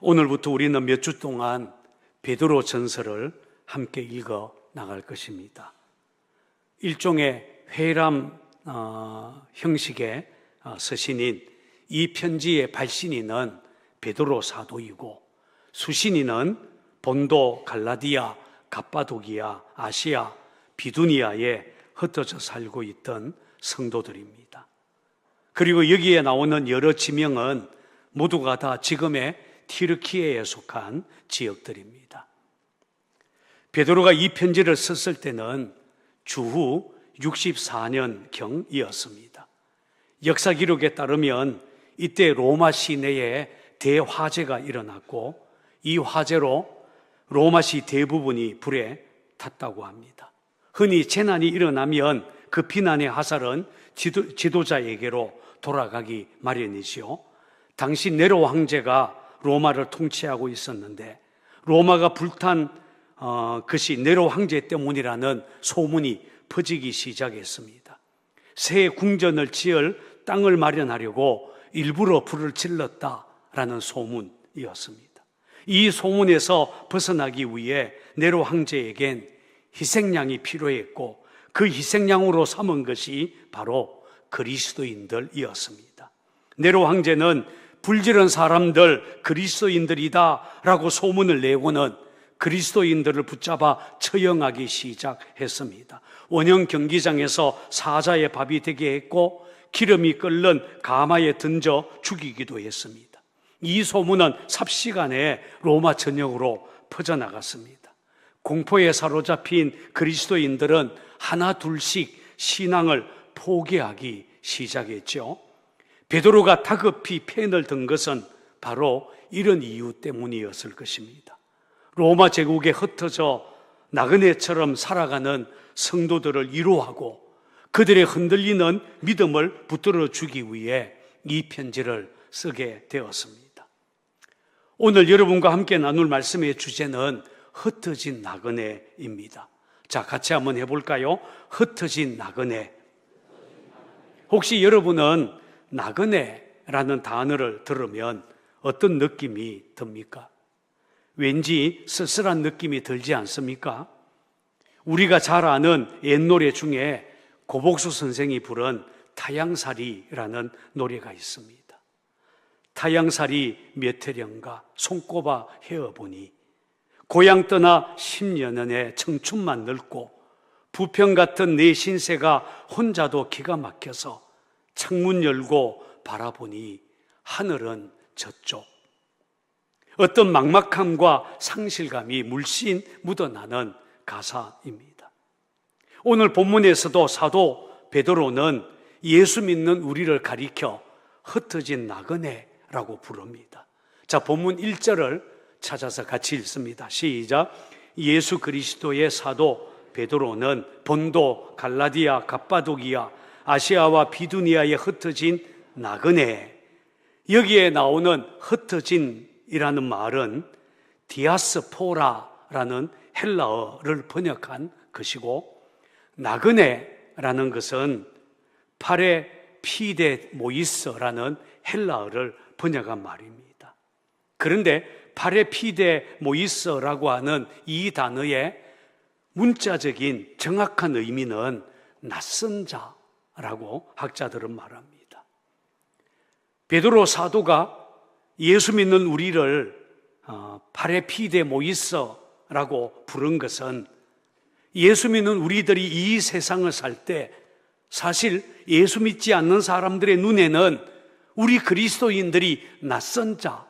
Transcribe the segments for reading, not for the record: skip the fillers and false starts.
오늘부터 우리는 몇 주 동안 베드로 전서를 함께 읽어 나갈 것입니다. 일종의 회람 형식의 서신인 이 편지의 발신인은 베드로 사도이고, 수신인은 본도, 갈라디아, 갑바도기아, 아시아, 비두니아에 흩어져 살고 있던 성도들입니다. 그리고 여기에 나오는 여러 지명은 모두가 다 지금의 튀르키예에 속한 지역들입니다. 베드로가 이 편지를 썼을 때는 주후 64년경이었습니다. 역사 기록에 따르면 이때 로마 시내에 대화재가 일어났고, 이 화재로 로마시 대부분이 불에 탔다고 합니다. 흔히 재난이 일어나면 그 비난의 화살은 지도자에게로 돌아가기 마련이지요. 당시 네로 황제가 로마를 통치하고 있었는데, 로마가 불탄 것이 네로 황제 때문이라는 소문이 퍼지기 시작했습니다. 새 궁전을 지을 땅을 마련하려고 일부러 불을 질렀다라는 소문이었습니다. 이 소문에서 벗어나기 위해 네로 황제에겐 희생양이 필요했고, 그 희생양으로 삼은 것이 바로 그리스도인들이었습니다. 네로 황제는 불지른 사람들 그리스도인들이다 라고 소문을 내고는 그리스도인들을 붙잡아 처형하기 시작했습니다. 원형 경기장에서 사자의 밥이 되게 했고, 기름이 끓는 가마에 던져 죽이기도 했습니다. 이 소문은 삽시간에 로마 전역으로 퍼져나갔습니다. 공포에 사로잡힌 그리스도인들은 하나 둘씩 신앙을 포기하기 시작했죠. 베드로가 다급히 펜을 든 것은 바로 이런 이유 때문이었을 것입니다. 로마 제국에 흩어져 나그네처럼 살아가는 성도들을 위로하고 그들의 흔들리는 믿음을 붙들어 주기 위해 이 편지를 쓰게 되었습니다. 오늘 여러분과 함께 나눌 말씀의 주제는 흩어진 나그네입니다. 자, 같이 한번 해볼까요? 흩어진 나그네. 혹시 여러분은 나그네라는 단어를 들으면 어떤 느낌이 듭니까? 왠지 쓸쓸한 느낌이 들지 않습니까? 우리가 잘 아는 옛 노래 중에 고복수 선생이 부른 타양살이라는 노래가 있습니다. 타양살이 몇 해령가 손꼽아 헤어보니, 고향 떠나 10여 년의 청춘만 늙고 부평 같은 내 신세가 혼자도 기가 막혀서 창문 열고 바라보니 하늘은 저쪽. 어떤 막막함과 상실감이 물씬 묻어나는 가사입니다. 오늘 본문에서도 사도 베드로는 예수 믿는 우리를 가리켜 흩어진 나그네라고 부릅니다. 자, 본문 1절을 찾아서 같이 읽습니다. 시작. 예수 그리스도의 사도 베드로는 본도, 갈라디아, 갑바도기아, 아시아와 비두니아에 흩어진 나그네. 여기에 나오는 흩어진이라는 말은 디아스포라라는 헬라어를 번역한 것이고, 나그네라는 것은 파레피데모이스라는 헬라어를 번역한 말입니다. 그런데 파레피데모이스라고 하는 이 단어의 문자적인 정확한 의미는 낯선 자라고 학자들은 말합니다. 베드로 사도가 예수 믿는 우리를 파레피데모이스라고 부른 것은 예수 믿는 우리들이 이 세상을 살 때 사실 예수 믿지 않는 사람들의 눈에는 우리 그리스도인들이 낯선 자,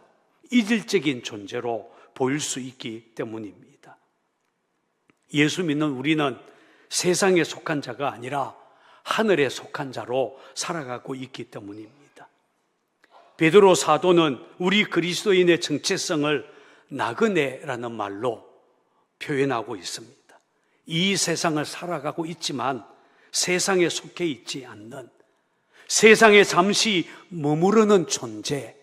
이질적인 존재로 보일 수 있기 때문입니다. 예수 믿는 우리는 세상에 속한 자가 아니라 하늘에 속한 자로 살아가고 있기 때문입니다. 베드로 사도는 우리 그리스도인의 정체성을 나그네라는 말로 표현하고 있습니다. 이 세상을 살아가고 있지만 세상에 속해 있지 않는, 세상에 잠시 머무르는 존재라는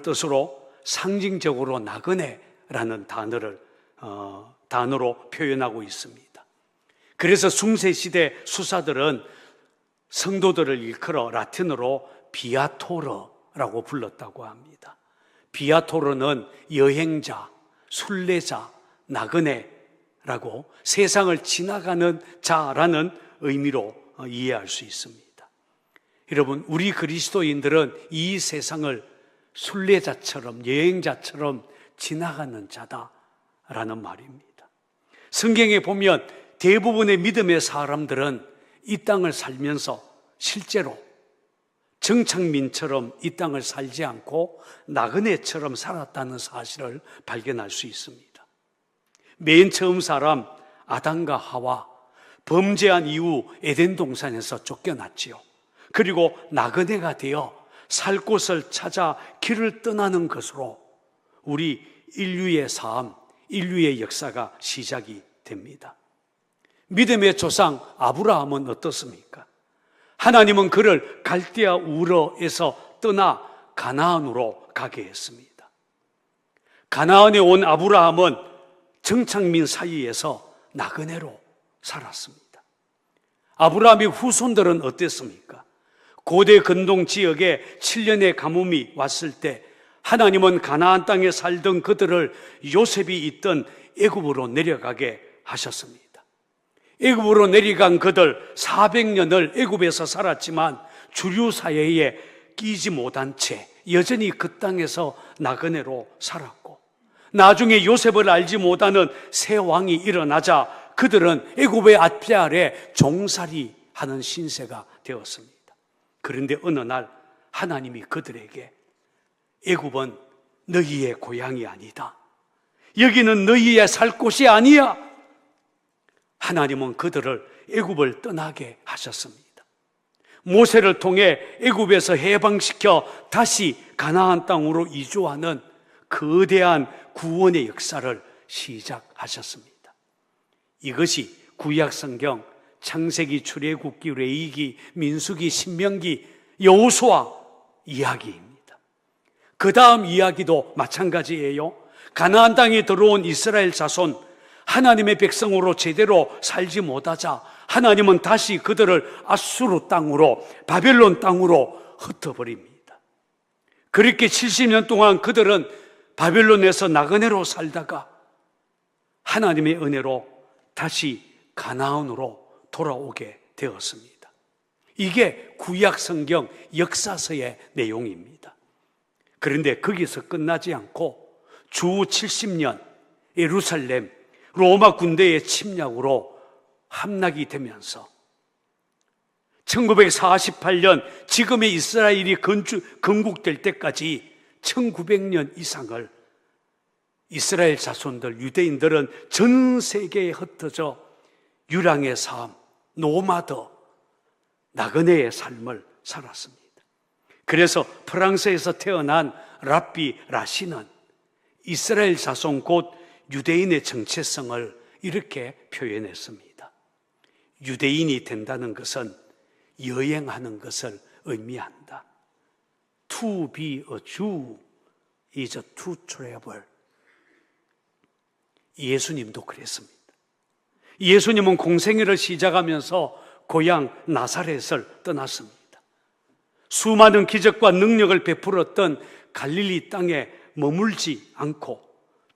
뜻으로 상징적으로 나그네라는 단어로 표현하고 있습니다. 그래서 중세시대 수사들은 성도들을 일컬어 라틴어로 비아토르라고 불렀다고 합니다. 비아토르는 여행자, 순례자, 나그네라고 세상을 지나가는 자라는 의미로 이해할 수 있습니다. 여러분, 우리 그리스도인들은 이 세상을 순례자처럼, 여행자처럼 지나가는 자다라는 말입니다. 성경에 보면 대부분의 믿음의 사람들은 이 땅을 살면서 실제로 정착민처럼 이 땅을 살지 않고 나그네처럼 살았다는 사실을 발견할 수 있습니다. 맨 처음 사람 아담과 하와, 범죄한 이후 에덴 동산에서 쫓겨났지요. 그리고 나그네가 되어 살 곳을 찾아 길을 떠나는 것으로 우리 인류의 삶, 인류의 역사가 시작이 됩니다. 믿음의 조상 아브라함은 어떻습니까? 하나님은 그를 갈대아 우르에서 떠나 가나안으로 가게 했습니다. 가나안에 온 아브라함은 정착민 사이에서 나그네로 살았습니다. 아브라함의 후손들은 어땠습니까? 고대 근동 지역에 7년의 가뭄이 왔을 때 하나님은 가나안 땅에 살던 그들을 요셉이 있던 애굽으로 내려가게 하셨습니다. 애굽으로 내려간 그들 400년을 애굽에서 살았지만 주류 사회에 끼지 못한 채 여전히 그 땅에서 나그네로 살았고, 나중에 요셉을 알지 못하는 새 왕이 일어나자 그들은 애굽의 앞에 아래 종살이 하는 신세가 되었습니다. 그런데 어느 날 하나님이 그들에게 애굽은 너희의 고향이 아니다. 여기는 너희의 살 곳이 아니야. 하나님은 그들을 애굽을 떠나게 하셨습니다. 모세를 통해 애굽에서 해방시켜 다시 가나안 땅으로 이주하는 거대한 구원의 역사를 시작하셨습니다. 이것이 구약 성경 창세기, 출애굽기, 레위기, 민수기, 신명기, 여호수아 이야기입니다. 그 다음 이야기도 마찬가지예요. 가나안 땅에 들어온 이스라엘 자손, 하나님의 백성으로 제대로 살지 못하자 하나님은 다시 그들을 아수르 땅으로, 바벨론 땅으로 흩어버립니다. 그렇게 70년 동안 그들은 바벨론에서 나그네로 살다가 하나님의 은혜로 다시 가나안으로 돌아오게 되었습니다. 이게 구약 성경 역사서의 내용입니다. 그런데 거기서 끝나지 않고 주 70년 예루살렘 로마 군대의 침략으로 함락이 되면서 1948년 지금의 이스라엘이 건국될 때까지 1900년 이상을 이스라엘 자손들, 유대인들은 전 세계에 흩어져 유랑의 삶, 노마더, 나그네의 삶을 살았습니다. 그래서 프랑스에서 태어난 랍비 라시는 이스라엘 자손 곧 유대인의 정체성을 이렇게 표현했습니다. 유대인이 된다는 것은 여행하는 것을 의미한다. To be a Jew is to travel. 예수님도 그랬습니다. 예수님은 공생애를 시작하면서 고향 나사렛을 떠났습니다. 수많은 기적과 능력을 베풀었던 갈릴리 땅에 머물지 않고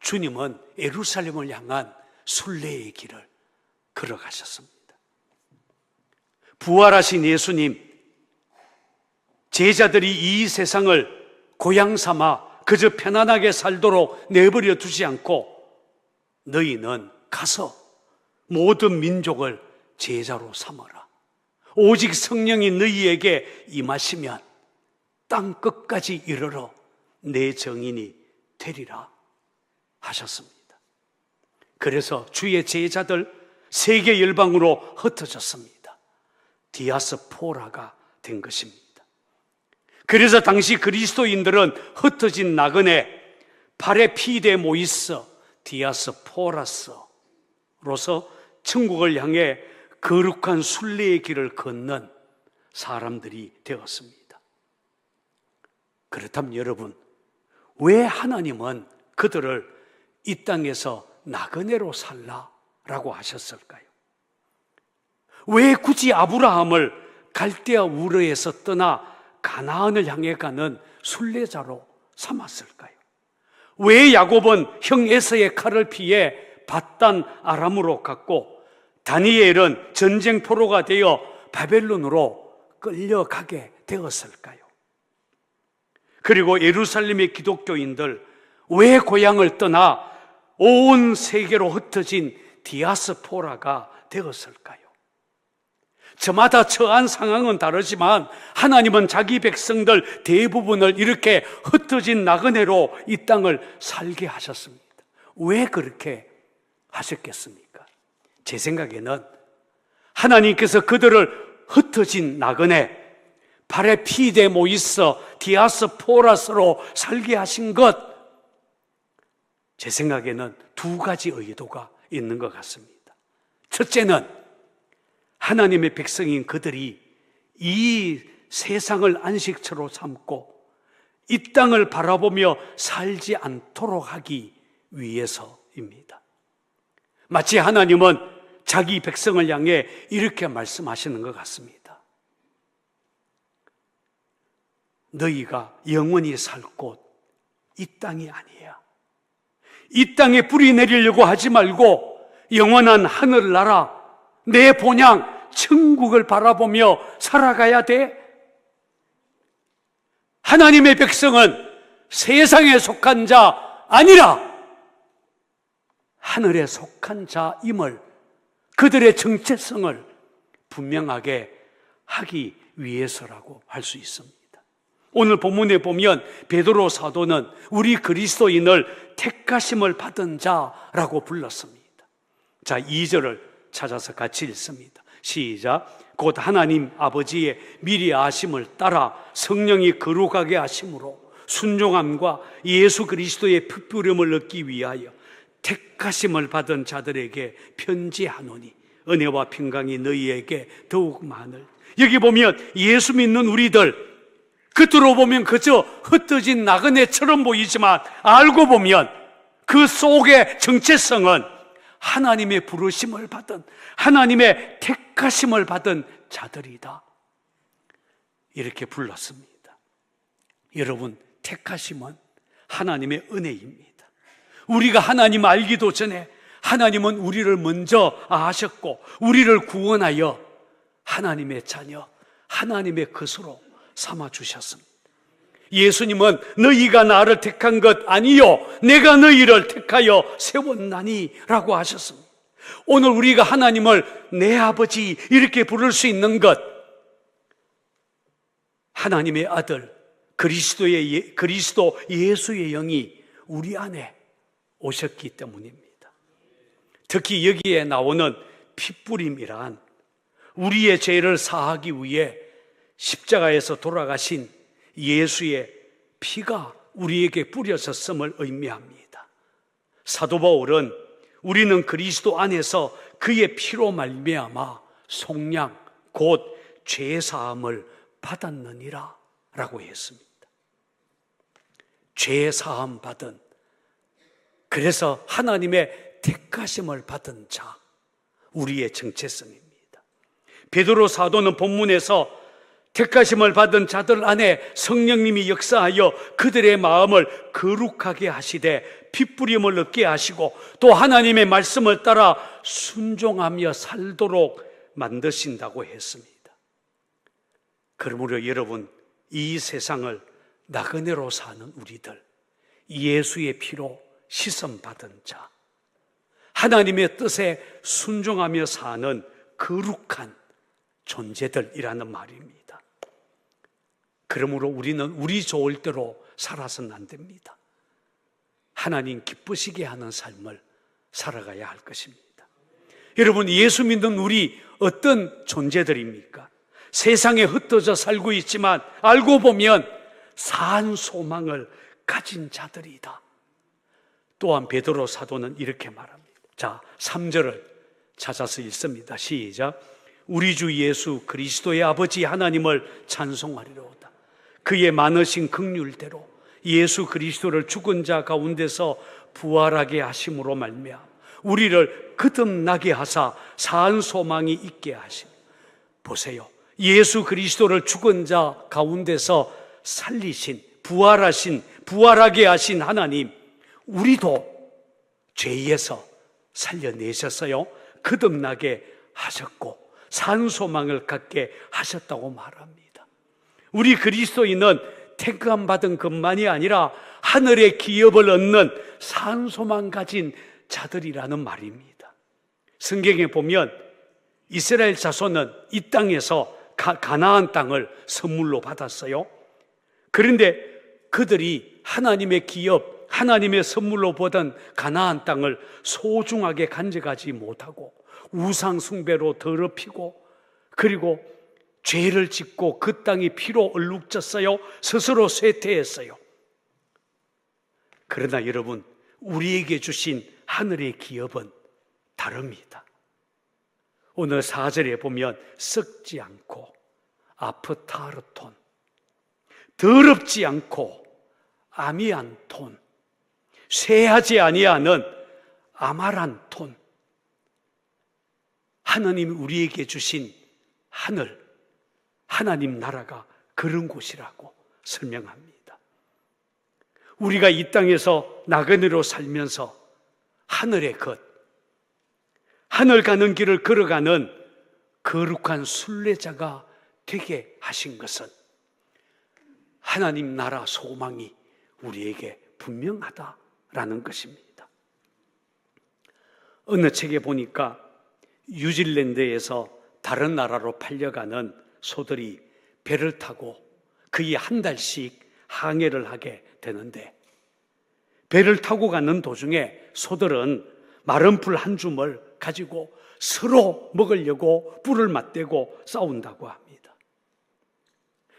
주님은 예루살렘을 향한 순례의 길을 걸어가셨습니다. 부활하신 예수님, 제자들이 이 세상을 고향 삼아 그저 편안하게 살도록 내버려 두지 않고 너희는 가서 모든 민족을 제자로 삼아라. 오직 성령이 너희에게 임하시면 땅 끝까지 이르러 내 정인이 되리라 하셨습니다. 그래서 주의 제자들 세계 열방으로 흩어졌습니다. 디아스포라가 된 것입니다. 그래서 당시 그리스도인들은 흩어진 나그네 파레피데 모이스 디아스포라스로서 천국을 향해 거룩한 순례의 길을 걷는 사람들이 되었습니다. 그렇다면 여러분, 왜 하나님은 그들을 이 땅에서 나그네로 살라라고 하셨을까요? 왜 굳이 아브라함을 갈대아 우르에서 떠나 가나안을 향해 가는 순례자로 삼았을까요? 왜 야곱은 형 에서의 칼을 피해 밧단 아람으로 갔고 다니엘은 전쟁포로가 되어 바벨론으로 끌려가게 되었을까요? 그리고 예루살렘의 기독교인들 왜 고향을 떠나 온 세계로 흩어진 디아스포라가 되었을까요? 저마다 처한 상황은 다르지만 하나님은 자기 백성들 대부분을 이렇게 흩어진 나그네로 이 땅을 살게 하셨습니다. 왜 그렇게 하셨겠습니까? 제 생각에는 하나님께서 그들을 흩어진 나그네, 발에 피대 모이서 디아스포라스로 살게 하신 것, 제 생각에는 두 가지 의도가 있는 것 같습니다. 첫째는 하나님의 백성인 그들이 이 세상을 안식처로 삼고 이 땅을 바라보며 살지 않도록 하기 위해서입니다. 마치 하나님은 자기 백성을 향해 이렇게 말씀하시는 것 같습니다. 너희가 영원히 살 곳 이 땅이 아니야. 이 땅에 뿌리 내리려고 하지 말고 영원한 하늘나라, 내 본향 천국을 바라보며 살아가야 돼. 하나님의 백성은 세상에 속한 자 아니라 하늘에 속한 자임을, 그들의 정체성을 분명하게 하기 위해서라고 할 수 있습니다. 오늘 본문에 보면 베드로 사도는 우리 그리스도인을 택하심을 받은 자라고 불렀습니다. 자, 2절을 찾아서 같이 읽습니다. 시작. 곧 하나님 아버지의 미리 아심을 따라 성령이 거룩하게 하심으로 순종함과 예수 그리스도의 풋부름을 얻기 위하여 택하심을 받은 자들에게 편지하노니 은혜와 평강이 너희에게 더욱 많을. 여기 보면 예수 믿는 우리들, 겉으로 보면 그저 흩어진 나그네처럼 보이지만 알고 보면 그 속의 정체성은 하나님의 부르심을 받은, 하나님의 택하심을 받은 자들이다, 이렇게 불렀습니다. 여러분, 택하심은 하나님의 은혜입니다. 우리가 하나님 알기도 전에 하나님은 우리를 먼저 아셨고 우리를 구원하여 하나님의 자녀, 하나님의 것으로 삼아주셨습니다. 예수님은 너희가 나를 택한 것 아니요 내가 너희를 택하여 세웠나니 라고 하셨습니다. 오늘 우리가 하나님을 내 아버지 이렇게 부를 수 있는 것, 하나님의 아들 그리스도 예수의 영이 우리 안에 오셨기 때문입니다. 특히 여기에 나오는 핏부림이란 우리의 죄를 사하기 위해 십자가에서 돌아가신 예수의 피가 우리에게 뿌려졌음을 의미합니다. 사도 바울은 우리는 그리스도 안에서 그의 피로 말미암아 속량 곧 죄사함을 받았느니라 라고 했습니다. 죄사함 받은, 그래서 하나님의 택하심을 받은 자, 우리의 정체성입니다. 베드로 사도는 본문에서 택하심을 받은 자들 안에 성령님이 역사하여 그들의 마음을 거룩하게 하시되 핏부림을 얻게 하시고 또 하나님의 말씀을 따라 순종하며 살도록 만드신다고 했습니다. 그러므로 여러분, 이 세상을 나그네로 사는 우리들, 예수의 피로 씻음받은 자, 하나님의 뜻에 순종하며 사는 거룩한 존재들이라는 말입니다. 그러므로 우리는 우리 좋을 대로 살아서는 안 됩니다. 하나님 기쁘시게 하는 삶을 살아가야 할 것입니다. 여러분, 예수 믿는 우리 어떤 존재들입니까? 세상에 흩어져 살고 있지만 알고 보면 산 소망을 가진 자들이다. 또한 베드로 사도는 이렇게 말합니다. 자, 3절을 찾아서 읽습니다. 시작. 우리 주 예수 그리스도의 아버지 하나님을 찬송하리로다. 그의 많으신 긍휼대로 예수 그리스도를 죽은 자 가운데서 부활하게 하심으로 말미암아 우리를 거듭나게 하사 산 소망이 있게 하시니. 보세요, 예수 그리스도를 죽은 자 가운데서 살리신, 부활하게 하신 하나님, 우리도 죄에서 살려내셨어요. 거듭나게 하셨고 산소망을 갖게 하셨다고 말합니다. 우리 그리스도인은 택함 받은 것만이 아니라 하늘의 기업을 얻는 산소망 가진 자들이라는 말입니다. 성경에 보면 이스라엘 자손은 이 땅에서 가나안 땅을 선물로 받았어요. 그런데 그들이 하나님의 기업, 하나님의 선물로 받은 가나안 땅을 소중하게 간직하지 못하고 우상 숭배로 더럽히고, 그리고 죄를 짓고 그 땅이 피로 얼룩졌어요. 스스로 쇠퇴했어요. 그러나 여러분, 우리에게 주신 하늘의 기업은 다릅니다. 오늘 4절에 보면 썩지 않고 아프타르톤, 더럽지 않고 아미안톤, 쇠하지 아니하는 아마란톤, 하나님이 우리에게 주신 하늘, 하나님 나라가 그런 곳이라고 설명합니다. 우리가 이 땅에서 나그네로 살면서 하늘의 것, 하늘 가는 길을 걸어가는 거룩한 순례자가 되게 하신 것은 하나님 나라 소망이 우리에게 분명하다라는 것입니다. 어느 책에 보니까 뉴질랜드에서 다른 나라로 팔려가는 소들이 배를 타고 거의 한 달씩 항해를 하게 되는데, 배를 타고 가는 도중에 소들은 마른 풀 한 줌을 가지고 서로 먹으려고 뿔을 맞대고 싸운다고 합니다.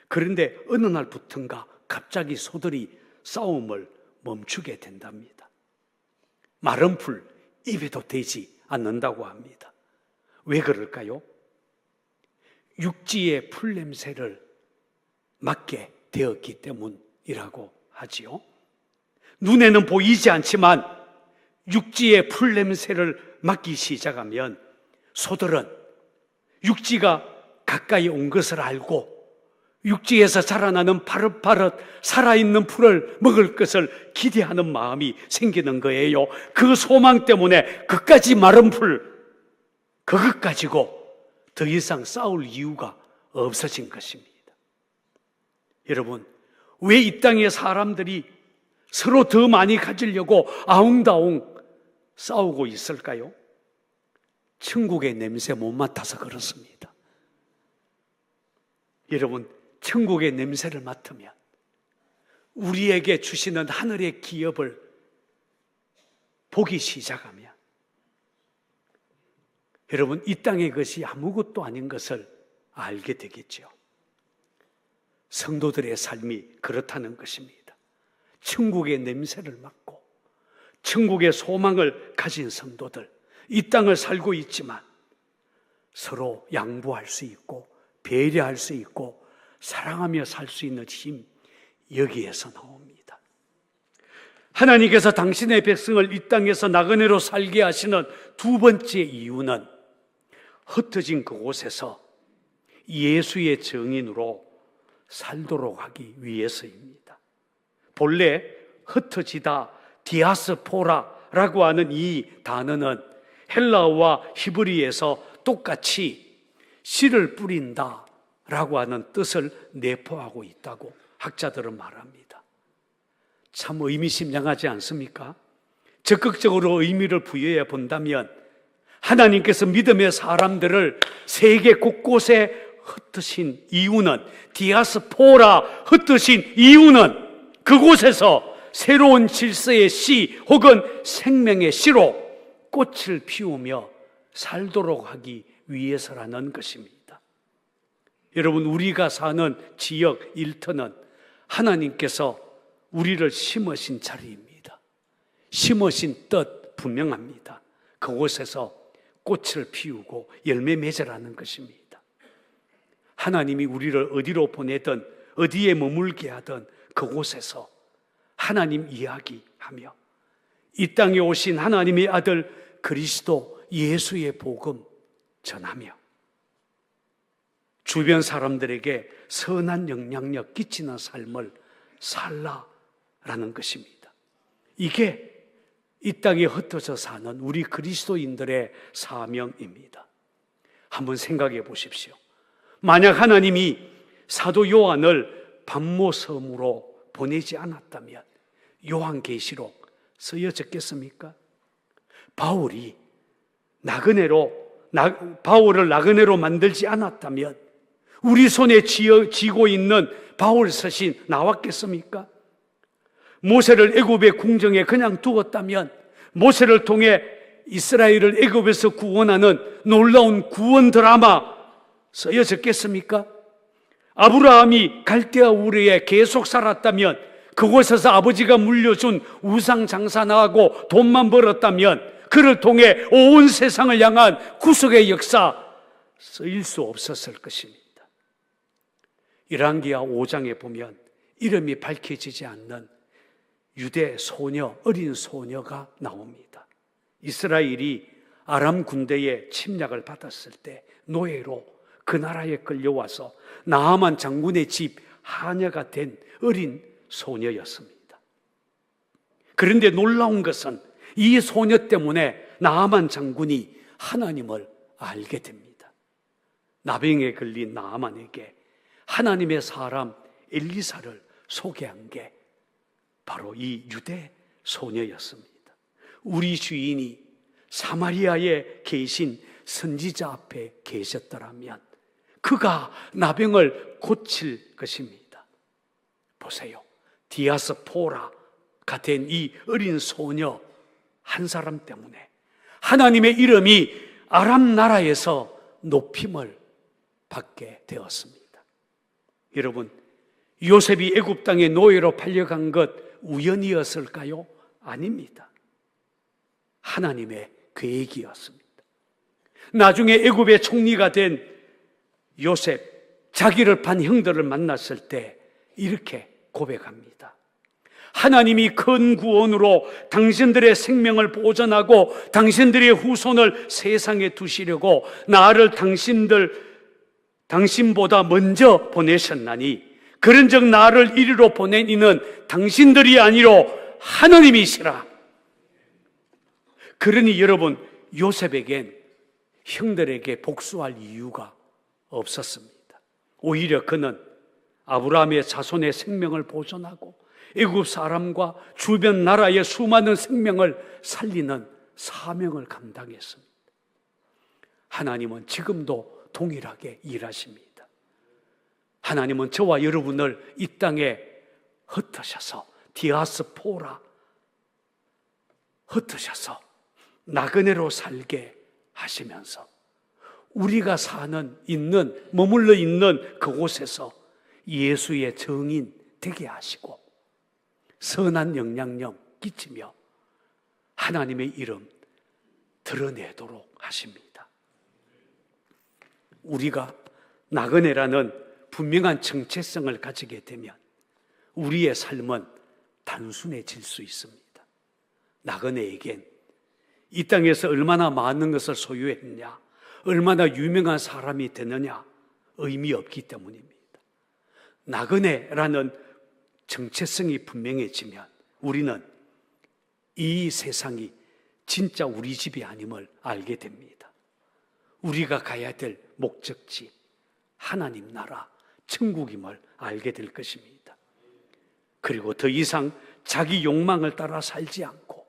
그런데 어느 날부턴가 갑자기 소들이 싸움을 멈추게 된답니다. 마른 풀 입에도 대지 않는다고 합니다. 왜 그럴까요? 육지의 풀 냄새를 맡게 되었기 때문이라고 하지요. 눈에는 보이지 않지만 육지의 풀 냄새를 맡기 시작하면 소들은 육지가 가까이 온 것을 알고 육지에서 자라나는 파릇파릇 살아있는 풀을 먹을 것을 기대하는 마음이 생기는 거예요. 그 소망 때문에 그까지 마른 풀, 그것 가지고 더 이상 싸울 이유가 없어진 것입니다. 여러분, 왜 이 땅의 사람들이 서로 더 많이 가지려고 아웅다웅 싸우고 있을까요? 천국의 냄새 못 맡아서 그렇습니다. 여러분, 천국의 냄새를 맡으면, 우리에게 주시는 하늘의 기업을 보기 시작하면, 여러분, 이 땅의 것이 아무것도 아닌 것을 알게 되겠죠. 성도들의 삶이 그렇다는 것입니다. 천국의 냄새를 맡고 천국의 소망을 가진 성도들, 이 땅을 살고 있지만 서로 양보할 수 있고 배려할 수 있고 사랑하며 살 수 있는 힘, 여기에서 나옵니다. 하나님께서 당신의 백성을 이 땅에서 나그네로 살게 하시는 두 번째 이유는 흩어진 그곳에서 예수의 증인으로 살도록 하기 위해서입니다. 본래 흩어지다, 디아스포라라고 하는 이 단어는 헬라어와 히브리에서 똑같이 씨를 뿌린다 라고 하는 뜻을 내포하고 있다고 학자들은 말합니다. 참 의미심장하지 않습니까? 적극적으로 의미를 부여해 본다면 하나님께서 믿음의 사람들을 세계 곳곳에 흩으신 이유는, 디아스포라 흩으신 이유는 그곳에서 새로운 질서의 씨 혹은 생명의 씨로 꽃을 피우며 살도록 하기 위해서라는 것입니다. 여러분, 우리가 사는 지역 일터는 하나님께서 우리를 심으신 자리입니다. 심으신 뜻 분명합니다. 그곳에서 꽃을 피우고 열매 맺으라는 것입니다. 하나님이 우리를 어디로 보내든 어디에 머물게 하든 그곳에서 하나님 이야기하며 이 땅에 오신 하나님의 아들 그리스도 예수의 복음 전하며 주변 사람들에게 선한 영향력 끼치는 삶을 살라라는 것입니다. 이게 이 땅에 흩어져 사는 우리 그리스도인들의 사명입니다. 한번 생각해 보십시오. 만약 하나님이 사도 요한을 pat모섬으로 보내지 않았다면 요한계시록 쓰여졌겠습니까? 바울을 나그네로 만들지 않았다면 우리 손에 쥐고 있는 바울 서신 나왔겠습니까? 모세를 애굽의 궁정에 그냥 두었다면 모세를 통해 이스라엘을 애굽에서 구원하는 놀라운 구원 드라마 쓰여졌겠습니까? 아브라함이 갈대아 우르에 계속 살았다면, 그곳에서 아버지가 물려준 우상 장사나 하고 돈만 벌었다면 그를 통해 온 세상을 향한 구속의 역사 쓰일 수 없었을 것입니다. 열왕기하 5장에 보면 이름이 밝혀지지 않는 유대 소녀, 어린 소녀가 나옵니다. 이스라엘이 아람 군대의 침략을 받았을 때 노예로 그 나라에 끌려와서 나아만 장군의 집 하녀가 된 어린 소녀였습니다. 그런데 놀라운 것은 이 소녀 때문에 나아만 장군이 하나님을 알게 됩니다. 나병에 걸린 나아만에게 하나님의 사람 엘리사를 소개한 게 바로 이 유대 소녀였습니다. 우리 주인이 사마리아에 계신 선지자 앞에 계셨더라면 그가 나병을 고칠 것입니다. 보세요. 디아스포라가 된 이 어린 소녀 한 사람 때문에 하나님의 이름이 아람 나라에서 높임을 받게 되었습니다. 여러분, 요셉이 애굽 땅에 노예로 팔려간 것 우연이었을까요? 아닙니다. 하나님의 계획이었습니다. 나중에 애굽의 총리가 된 요셉, 자기를 판 형들을 만났을 때 이렇게 고백합니다. 하나님이 큰 구원으로 당신들의 생명을 보존하고 당신들의 후손을 세상에 두시려고 나를 당신보다 먼저 보내셨나니 그런즉 나를 이리로 보낸 이는 당신들이 아니로 하나님이시라. 그러니 여러분, 요셉에겐 형들에게 복수할 이유가 없었습니다. 오히려 그는 아브라함의 자손의 생명을 보존하고 애굽 사람과 주변 나라의 수많은 생명을 살리는 사명을 감당했습니다. 하나님은 지금도 동일하게 일하십니다. 하나님은 저와 여러분을 이 땅에 흩으셔서 디아스포라 흩으셔서 나그네로 살게 하시면서 우리가 머물러 있는 그곳에서 예수의 증인 되게 하시고 선한 영향력 끼치며 하나님의 이름 드러내도록 하십니다. 우리가 나그네라는 분명한 정체성을 가지게 되면 우리의 삶은 단순해질 수 있습니다. 나그네에겐 이 땅에서 얼마나 많은 것을 소유했느냐, 얼마나 유명한 사람이 되느냐 의미 없기 때문입니다. 나그네라는 정체성이 분명해지면 우리는 이 세상이 진짜 우리 집이 아님을 알게 됩니다. 우리가 가야 될 목적지, 하나님 나라, 천국임을 알게 될 것입니다. 그리고 더 이상 자기 욕망을 따라 살지 않고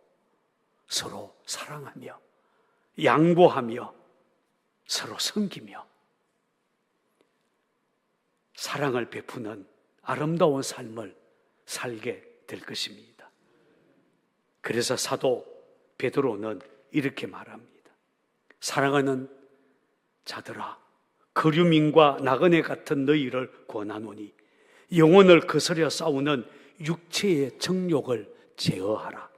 서로 사랑하며 양보하며 서로 섬기며 사랑을 베푸는 아름다운 삶을 살게 될 것입니다. 그래서 사도 베드로는 이렇게 말합니다. 사랑하는 자들아, 거류민과 나그네 같은 너희를 권하노니 영혼을 거스려 싸우는 육체의 정욕을 제어하라.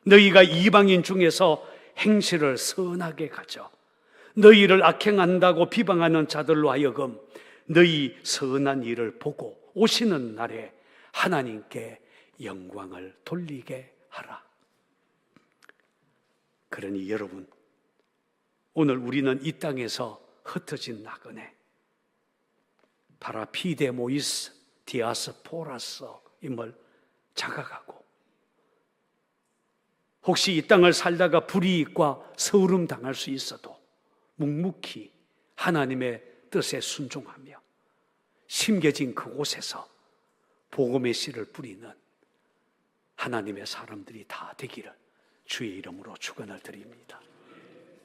너희가 이방인 중에서 행실을 선하게 가져 너희를 악행한다고 비방하는 자들로 하여금 너희 선한 일을 보고 오시는 날에 하나님께 영광을 돌리게 하라. 그러니 여러분, 오늘 우리는 이 땅에서 흩어진 나그네, 파라피데모이스 디아스포라스임을 자각하고 혹시 이 땅을 살다가 불이익과 서울음 당할 수 있어도 묵묵히 하나님의 뜻에 순종하며 심겨진 그곳에서 복음의 씨를 뿌리는 하나님의 사람들이 다 되기를 주의 이름으로 축원을 드립니다.